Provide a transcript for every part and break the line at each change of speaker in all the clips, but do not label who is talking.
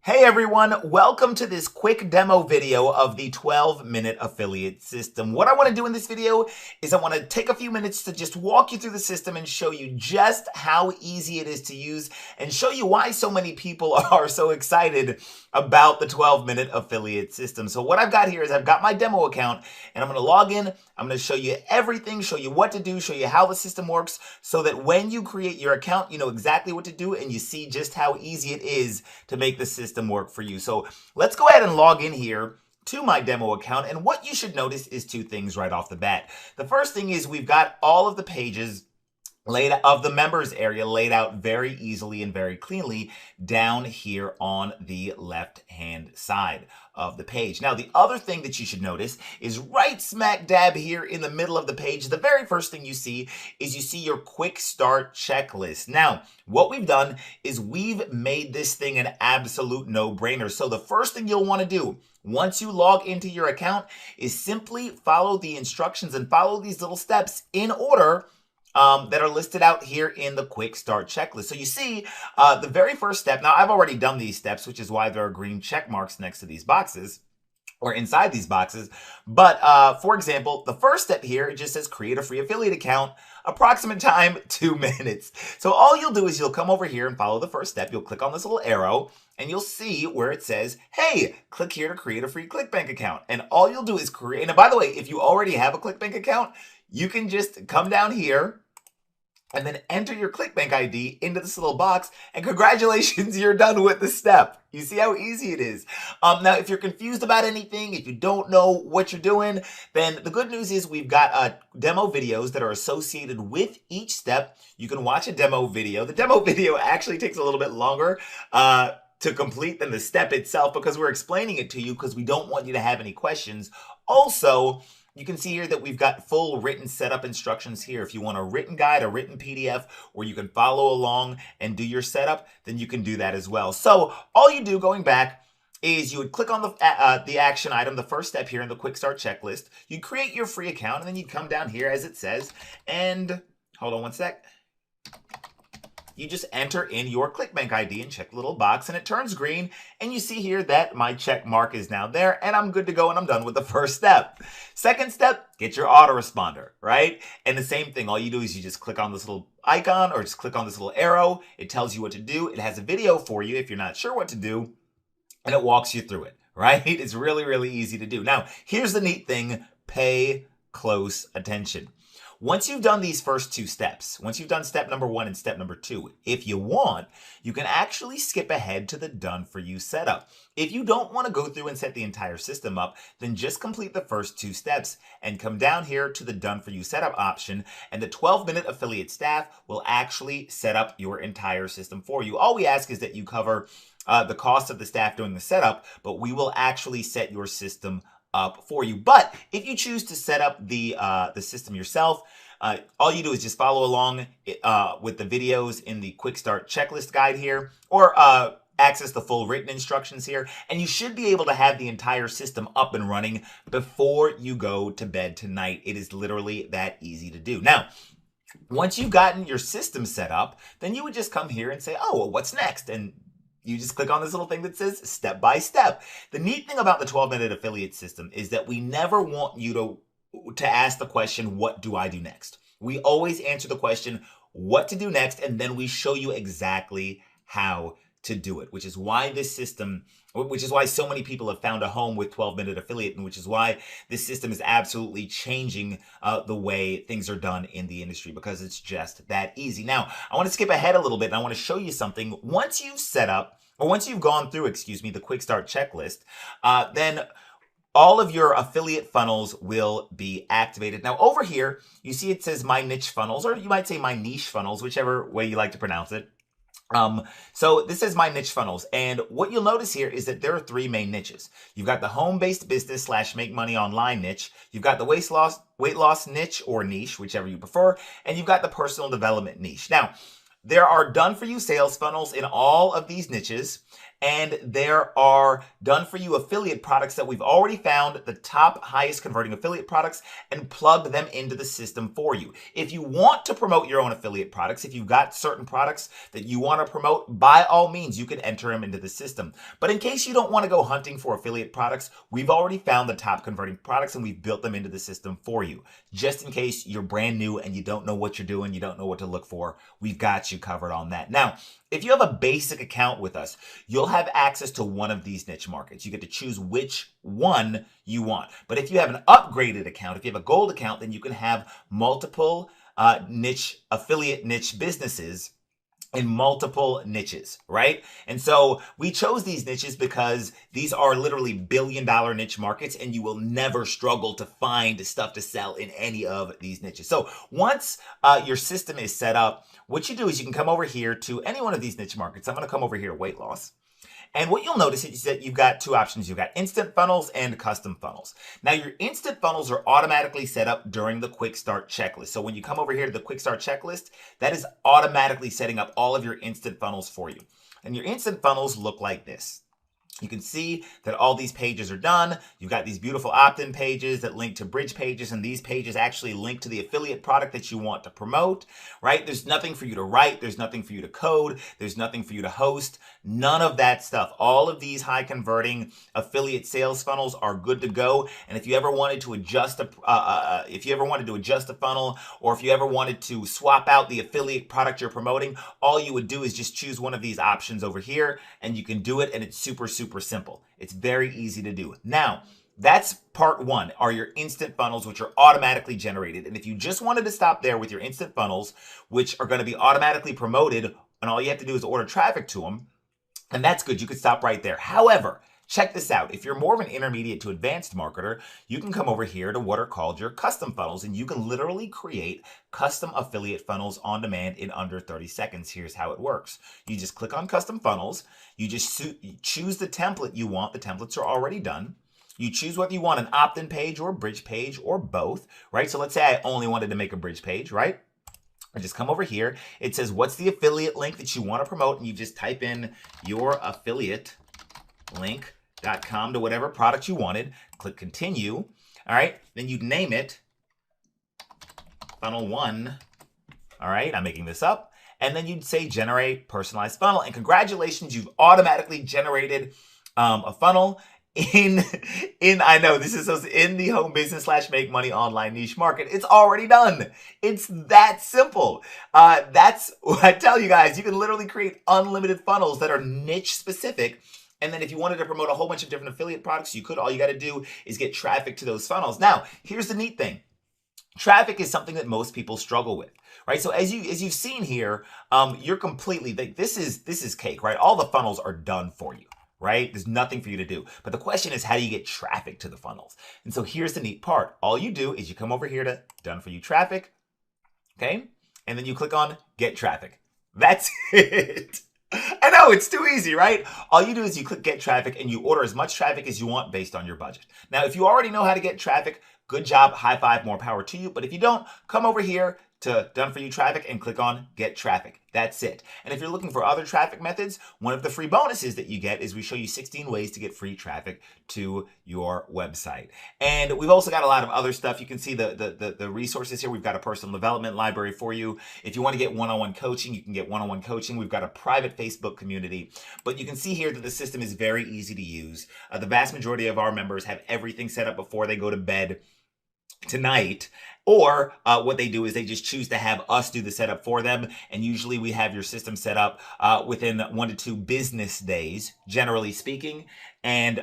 Hey everyone, welcome to this quick demo video of the 12-minute affiliate system. What I want to do in this video is I want to take a few minutes to just walk you through the system and show you just how easy it is to use and show you why so many people are so excited about the 12-minute affiliate system. So what I've got here is I've got my demo account and I'm going to log in. I'm going to show you everything, show you what to do, show you how the system works so that when you create your account, you know exactly what to do and you see just how easy it is to make the system work for you. So let's go ahead and log in here to my demo account. And what you should notice is two things right off the bat. The first thing is we've got all of the pages of the members area laid out very easily and very cleanly down here on the left hand side of the page. Now, the other thing that you should notice is right smack dab here in the middle of the page, the very first thing you see is you see your quick start checklist. Now, what we've done is we've made this thing an absolute no-brainer. So the first thing you'll want to do once you log into your account is simply follow the instructions and follow these little steps in order that are listed out here in the quick start checklist. So you see the very first step. Now I've already done these steps, which is why there are green check marks next to these boxes or inside these boxes. But for example, the first step here, it just says create a free affiliate account, approximate time 2 minutes. So all you'll do is you'll come over here and follow the first step. You'll click on this little arrow and you'll see where it says, hey, click here to create a free ClickBank account. And all you'll do is create, and by the way, if you already have a ClickBank account, you can just come down here and then enter your ClickBank ID into this little box, and congratulations, you're done with the step. You see how easy it is. Now, if you're confused about anything, if you don't know what you're doing, then the good news is we've got demo videos that are associated with each step. You can watch a demo video. The demo video actually takes a little bit longer to complete than the step itself because we're explaining it to you because we don't want you to have any questions. Also, you can see here that we've got full written setup instructions here. If you want a written guide, a written PDF, where you can follow along and do your setup, then you can do that as well. So all you do going back is you would click on the action item, the first step here in the quick start checklist. You create your free account and then you come down here as it says, and hold on one sec. You just enter in your ClickBank ID and check the little box and it turns green. And you see here that my check mark is now there and I'm good to go and I'm done with the first step. Second step, get your autoresponder, right? And the same thing, all you do is you just click on this little icon or just click on this little arrow. It tells you what to do. It has a video for you if you're not sure what to do and it walks you through it, right? It's really, really easy to do. Now, here's the neat thing, pay close attention. Once you've done these first two steps, once you've done step number 1 and step number 2, if you want, you can actually skip ahead to the done for you setup. If you don't want to go through and set the entire system up, then just complete the first 2 steps and come down here to the done for you setup option and the 12-minute affiliate staff will actually set up your entire system for you. All we ask is that you cover the cost of the staff doing the setup, but we will actually set your system up for you. But if you choose to set up the system yourself, all you do is just follow along with the videos in the quick start checklist guide here, or access the full written instructions here, and you should be able to have the entire system up and running before you go to bed tonight. It is literally that easy to do. Now, once you've gotten your system set up, then you would just come here and say, oh, well, what's next? And you just click on this little thing that says step by step. The neat thing about the 12-minute affiliate system is that we never want you to ask the question, what do I do next? We always answer the question, what to do next, and then we show you exactly how to do it, which is why this system, which is why so many people have found a home with 12-minute affiliate, and which is why this system is absolutely changing the way things are done in the industry, because it's just that easy. Now, I want to skip ahead a little bit and I want to show you something. Once you've set up, or once you've gone through, the quick start checklist, then all of your affiliate funnels will be activated. Now over here, you see it says my niche funnels, or you might say my niche funnels, whichever way you like to pronounce it. So this is my niche funnels. And what you'll notice here is that there are 3 main niches. You've got the home-based business / make money online niche. You've got the weight loss niche or niche, whichever you prefer. And you've got the personal development niche. Now, there are done for you sales funnels in all of these niches. and there are done for you affiliate products that we've already found the top highest converting affiliate products and plugged them into the system for you. If you want to promote your own affiliate products, if you've got certain products that you want to promote, by all means, you can enter them into the system. But in case you don't want to go hunting for affiliate products, we've already found the top converting products and we've built them into the system for you. Just in case you're brand new and you don't know what you're doing, you don't know what to look for, we've got you covered on that. Now, if you have a basic account with us, you'll have access to one of these niche markets. You get to choose which one you want. But if you have an upgraded account, if you have a gold account, then you can have multiple affiliate niche businesses in multiple niches, right? And so we chose these niches because these are literally billion-dollar niche markets and you will never struggle to find stuff to sell in any of these niches. So once your system is set up, what you do is you can come over here to any one of these niche markets. I'm going to come over here to weight loss. And what you'll notice is that you've got two options. You've got instant funnels and custom funnels. Now, your instant funnels are automatically set up during the quick start checklist. So when you come over here to the quick start checklist, that is automatically setting up all of your instant funnels for you. And your instant funnels look like this. You can see that all these pages are done. You've got these beautiful opt-in pages that link to bridge pages, and these pages actually link to the affiliate product that you want to promote, right? There's nothing for you to write. There's nothing for you to code. There's nothing for you to host. None of that stuff. All of these high converting affiliate sales funnels are good to go. And if you ever wanted to adjust a funnel, or if you ever wanted to swap out the affiliate product you're promoting, all you would do is just choose one of these options over here, and you can do it, and it's super simple. It's very easy to do. Now, that's part one, are your instant funnels, which are automatically generated. And if you just wanted to stop there with your instant funnels, which are going to be automatically promoted, and all you have to do is order traffic to them, and that's good. You could stop right there. However, check this out. If you're more of an intermediate to advanced marketer, you can come over here to what are called your custom funnels, and you can literally create custom affiliate funnels on demand in under 30 seconds. Here's how it works. You just click on custom funnels. You just choose the template you want. The templates are already done. You choose whether you want an opt-in page or a bridge page or both, right? So let's say I only wanted to make a bridge page, right? I just come over here. It says, what's the affiliate link that you want to promote? And you just type in your affiliate link.com to whatever product you wanted. Click continue. All right. Then you'd name it funnel 1. All right. I'm making this up. And then you'd say generate personalized funnel. And congratulations, you've automatically generated a funnel in the home business / make money online niche market. It's already done. It's that simple. That's what I tell you guys. You can literally create unlimited funnels that are niche specific. And then if you wanted to promote a whole bunch of different affiliate products, you could. All you got to do is get traffic to those funnels. Now, here's the neat thing. Traffic is something that most people struggle with, right? So as you've seen here, you're completely, this is cake, right? All the funnels are done for you, right? There's nothing for you to do. But the question is, how do you get traffic to the funnels? And so here's the neat part. All you do is you come over here to done for you traffic, okay? And then you click on get traffic. That's it. I know, it's too easy, right? All you do is you click get traffic and you order as much traffic as you want based on your budget. Now, if you already know how to get traffic, good job, high five, more power to you. But if you don't, come over here to done for you traffic and click on get traffic. That's it. And if you're looking for other traffic methods, one of the free bonuses that you get is we show you 16 ways to get free traffic to your website. And we've also got a lot of other stuff. You can see the resources here. We've got a personal development library for you. If you want to get one-on-one coaching, you can get one-on-one coaching. We've got a private Facebook community. But you can see here that the system is very easy to use. The vast majority of our members have everything set up before they go to bed tonight, or what they do is they just choose to have us do the setup for them, and usually we have your system set up within 1 to 2 business days, generally speaking, and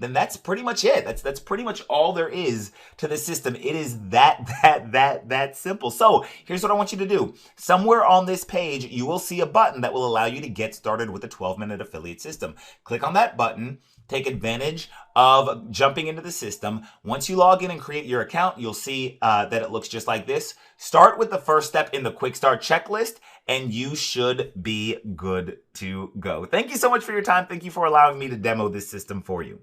then that's pretty much it. That's pretty much all there is to the system. It is that simple. So here's what I want you to do. Somewhere on this page, you will see a button that will allow you to get started with the 12-minute affiliate system. Click on that button. Take advantage of jumping into the system. Once you log in and create your account, you'll see that it looks just like this. Start with the first step in the quick start checklist, and you should be good to go. Thank you so much for your time. Thank you for allowing me to demo this system for you.